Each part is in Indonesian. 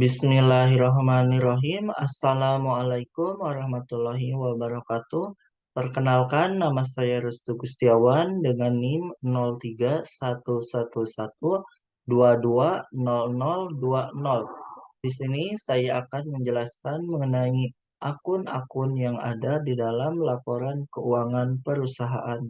Bismillahirrahmanirrahim. Assalamualaikum warahmatullahi wabarakatuh. Perkenalkan, nama saya Restu Gustiawan dengan NIM 0311122020. Di sini saya akan menjelaskan mengenai akun-akun yang ada di dalam laporan keuangan perusahaan.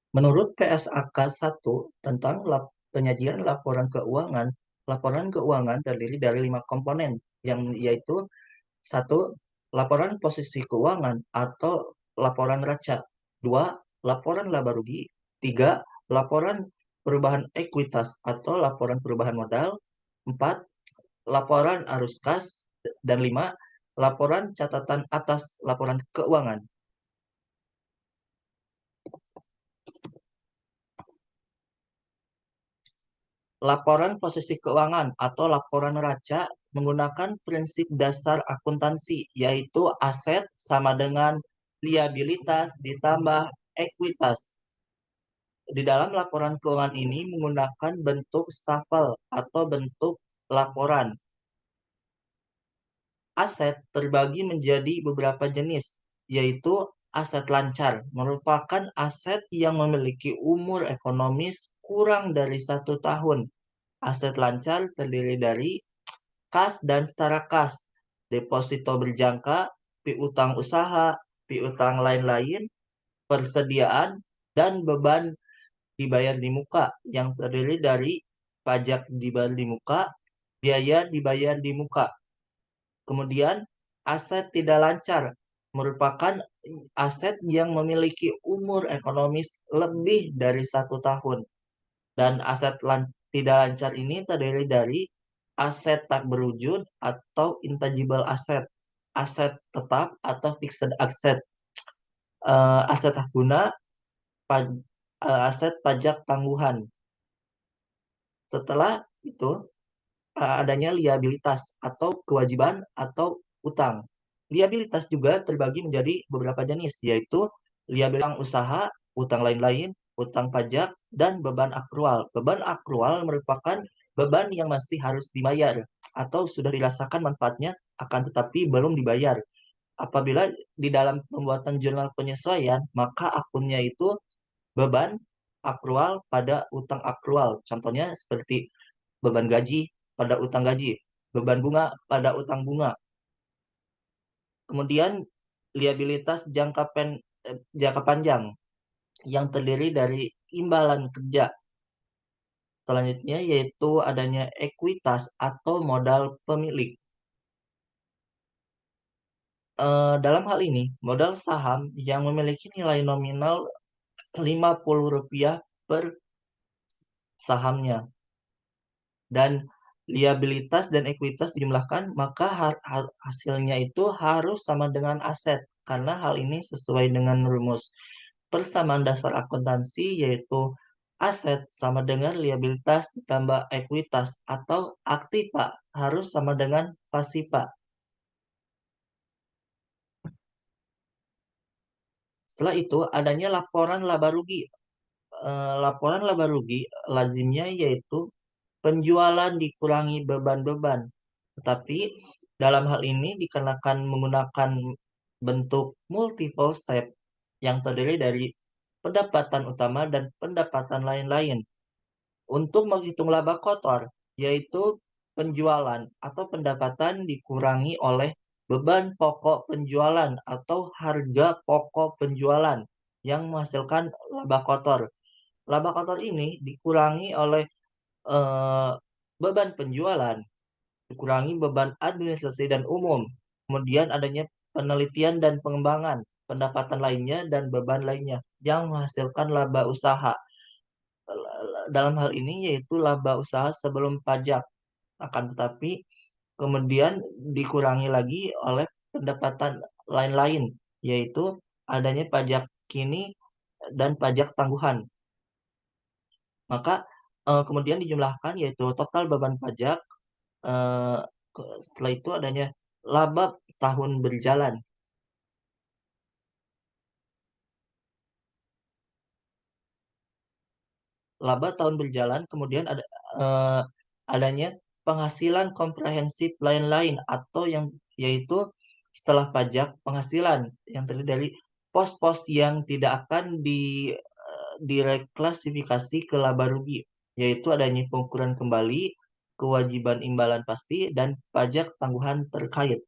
Menurut PSAK 1 tentang penyajian laporan keuangan terdiri dari 5 komponen, yang yaitu satu, laporan posisi keuangan atau laporan raca. Dua, laporan laba rugi. Tiga, laporan perubahan ekuitas atau laporan perubahan modal. Empat, laporan arus kas. Dan lima, laporan catatan atas laporan keuangan. Laporan posisi keuangan atau laporan raca menggunakan prinsip dasar akuntansi, yaitu aset sama dengan liabilitas ditambah ekuitas. Di dalam laporan keuangan ini menggunakan bentuk stafel atau bentuk laporan. Aset terbagi menjadi beberapa jenis, yaitu aset lancar, merupakan aset yang memiliki umur ekonomis kurang dari 1 tahun. Aset lancar terdiri dari kas dan setara kas, deposito berjangka, piutang usaha, piutang lain-lain, persediaan, dan beban dibayar di muka yang terdiri dari pajak dibayar di muka, biaya dibayar di muka. Kemudian aset tidak lancar merupakan aset yang memiliki umur ekonomis lebih dari 1 tahun. Dan aset tidak lancar ini terdiri dari aset tak berwujud atau intangible asset, aset tetap atau fixed asset, aset tak guna, aset pajak tangguhan. Setelah itu adanya liabilitas atau kewajiban atau utang. Liabilitas juga terbagi menjadi beberapa jenis, yaitu liabilitas usaha, utang lain-lain, utang pajak, dan beban akrual. Beban akrual merupakan beban yang masih harus dibayar atau sudah dirasakan manfaatnya akan tetapi belum dibayar. Apabila di dalam pembuatan jurnal penyesuaian, maka akunnya itu beban akrual pada utang akrual. Contohnya seperti beban gaji pada utang gaji, beban bunga pada utang bunga. Kemudian liabilitas jangka panjang yang terdiri dari imbalan kerja. Selanjutnya yaitu adanya ekuitas atau modal pemilik. Dalam hal ini, modal saham yang memiliki nilai nominal Rp50 per sahamnya. Dan liabilitas dan ekuitas dijumlahkan, maka hasilnya itu harus sama dengan aset. Karena hal ini sesuai dengan rumus persamaan dasar akuntansi, yaitu aset sama dengan liabilitas ditambah ekuitas atau aktiva harus sama dengan pasiva. Setelah itu adanya laporan laba rugi. Laporan laba rugi lazimnya yaitu penjualan dikurangi beban-beban. Tetapi dalam hal ini dikenakan menggunakan bentuk multiple step yang terdiri dari pendapatan utama dan pendapatan lain-lain. Untuk menghitung laba kotor, yaitu penjualan atau pendapatan dikurangi oleh beban pokok penjualan atau harga pokok penjualan yang menghasilkan laba kotor. Laba kotor ini dikurangi oleh eh, beban penjualan, dikurangi beban administrasi dan umum, kemudian adanya penelitian dan pengembangan, pendapatan lainnya dan beban lainnya yang menghasilkan laba usaha. Dalam hal ini yaitu laba usaha sebelum pajak. Akan tetapi kemudian dikurangi lagi oleh pendapatan lain-lain, yaitu adanya pajak kini dan pajak tangguhan. Maka kemudian dijumlahkan yaitu total beban pajak. eh, Setelah itu adanya laba tahun berjalan. Laba tahun berjalan, kemudian ada eh, adanya penghasilan komprehensif lain-lain atau yang yaitu setelah pajak penghasilan yang terdiri dari pos-pos yang tidak akan direklasifikasi ke laba rugi, yaitu adanya pengukuran kembali, kewajiban imbalan pasti, dan pajak tangguhan terkait.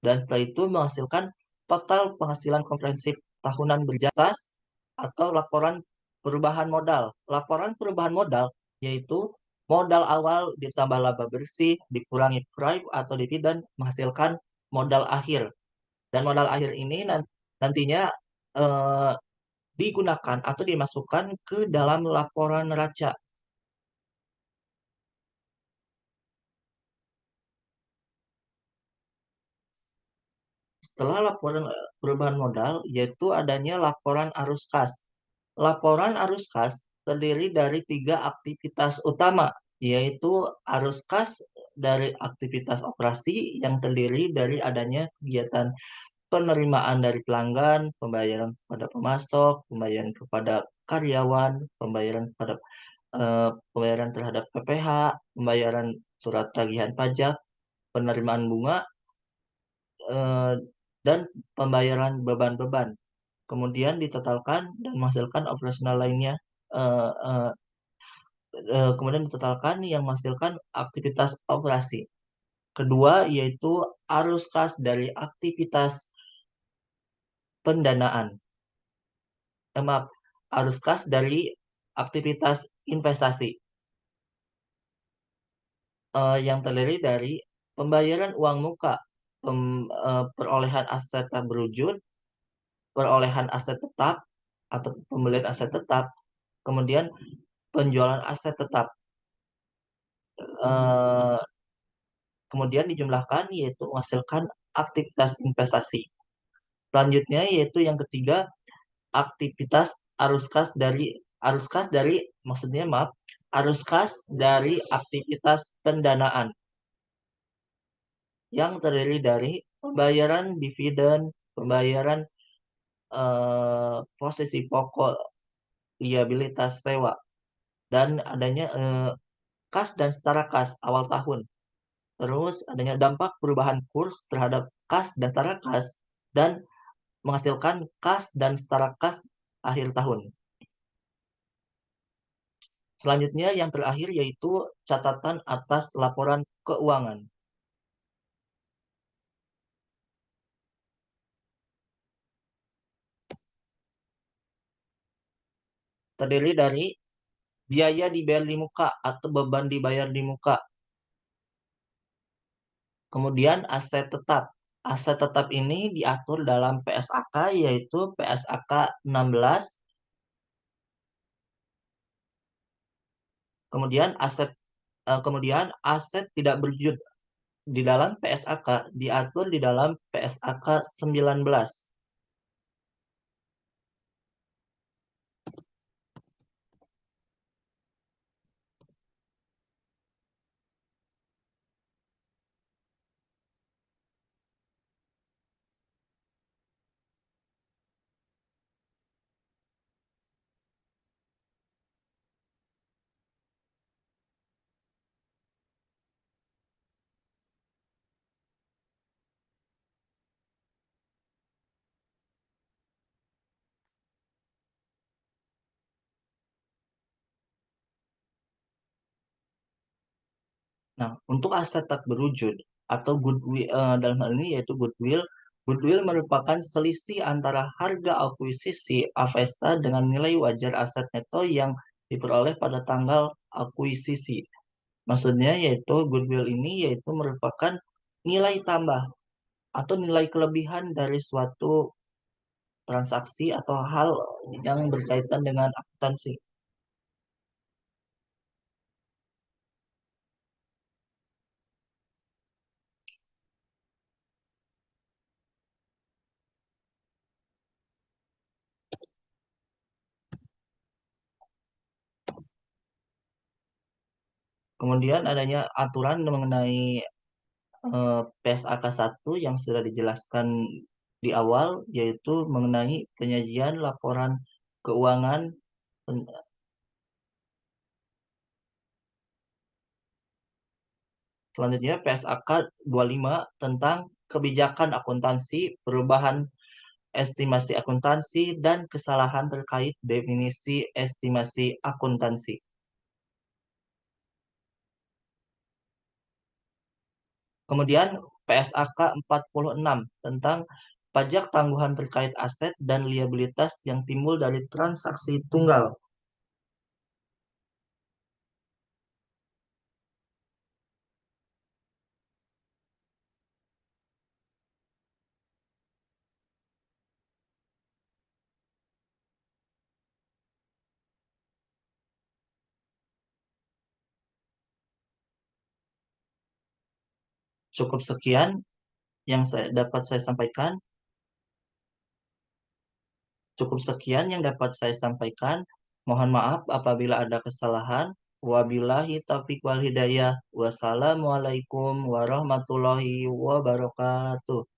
Dan setelah itu menghasilkan total penghasilan komprehensif tahunan berjatas atau laporan perubahan modal. Laporan perubahan modal yaitu modal awal ditambah laba bersih dikurangi prime atau dividen menghasilkan modal akhir. Dan modal akhir ini nantinya eh, digunakan atau dimasukkan ke dalam laporan neraca. Setelah laporan perubahan modal, yaitu adanya laporan arus kas. Laporan arus kas terdiri dari tiga aktivitas utama, yaitu arus kas dari aktivitas operasi yang terdiri dari adanya kegiatan penerimaan dari pelanggan, pembayaran kepada pemasok, pembayaran kepada karyawan, pembayaran terhadap PPh, pembayaran surat tagihan pajak, penerimaan bunga, eh, dan pembayaran beban-beban. Kemudian ditotalkan dan menghasilkan operasional lainnya. eh, eh, Kemudian ditotalkan yang menghasilkan aktivitas operasi. Kedua yaitu arus kas dari aktivitas pendanaan. Maaf, arus kas dari aktivitas investasi yang terdiri dari pembayaran uang muka, perolehan aset tak berwujud, perolehan aset tetap atau pembelian aset tetap, kemudian penjualan aset tetap. Eh, Kemudian dijumlahkan yaitu menghasilkan aktivitas investasi. Selanjutnya yaitu yang ketiga aktivitas arus kas dari maksudnya maaf arus kas dari aktivitas pendanaan yang terdiri dari pembayaran dividen, pembayaran posisi pokok, liabilitas sewa, dan adanya kas dan setara kas awal tahun. Terus adanya dampak perubahan kurs terhadap kas dan setara kas dan menghasilkan kas dan setara kas akhir tahun. Selanjutnya yang terakhir yaitu catatan atas laporan keuangan. Terdiri dari biaya dibayar di muka atau beban dibayar di muka. Kemudian aset tetap. Aset tetap ini diatur dalam PSAK yaitu PSAK 16. Kemudian aset tidak berwujud di dalam PSAK diatur di dalam PSAK 19. Nah, untuk aset tak berwujud atau goodwill dalam hal ini yaitu goodwill, goodwill merupakan selisih antara harga akuisisi Avesta dengan nilai wajar aset neto yang diperoleh pada tanggal akuisisi. Maksudnya yaitu goodwill ini yaitu merupakan nilai tambah atau nilai kelebihan dari suatu transaksi atau hal yang berkaitan dengan akuntansi. Kemudian adanya aturan mengenai PSAK 1 yang sudah dijelaskan di awal, yaitu mengenai penyajian laporan keuangan. Selanjutnya PSAK 25 tentang kebijakan akuntansi, perubahan estimasi akuntansi, dan kesalahan terkait definisi estimasi akuntansi. Kemudian PSAK 46 tentang pajak tangguhan terkait aset dan liabilitas yang timbul dari transaksi tunggal. Cukup sekian yang dapat saya sampaikan. Cukup sekian yang dapat saya sampaikan. Mohon maaf apabila ada kesalahan. Wabillahi taufiq wal hidayah. Wassalamualaikum warahmatullahi wabarakatuh.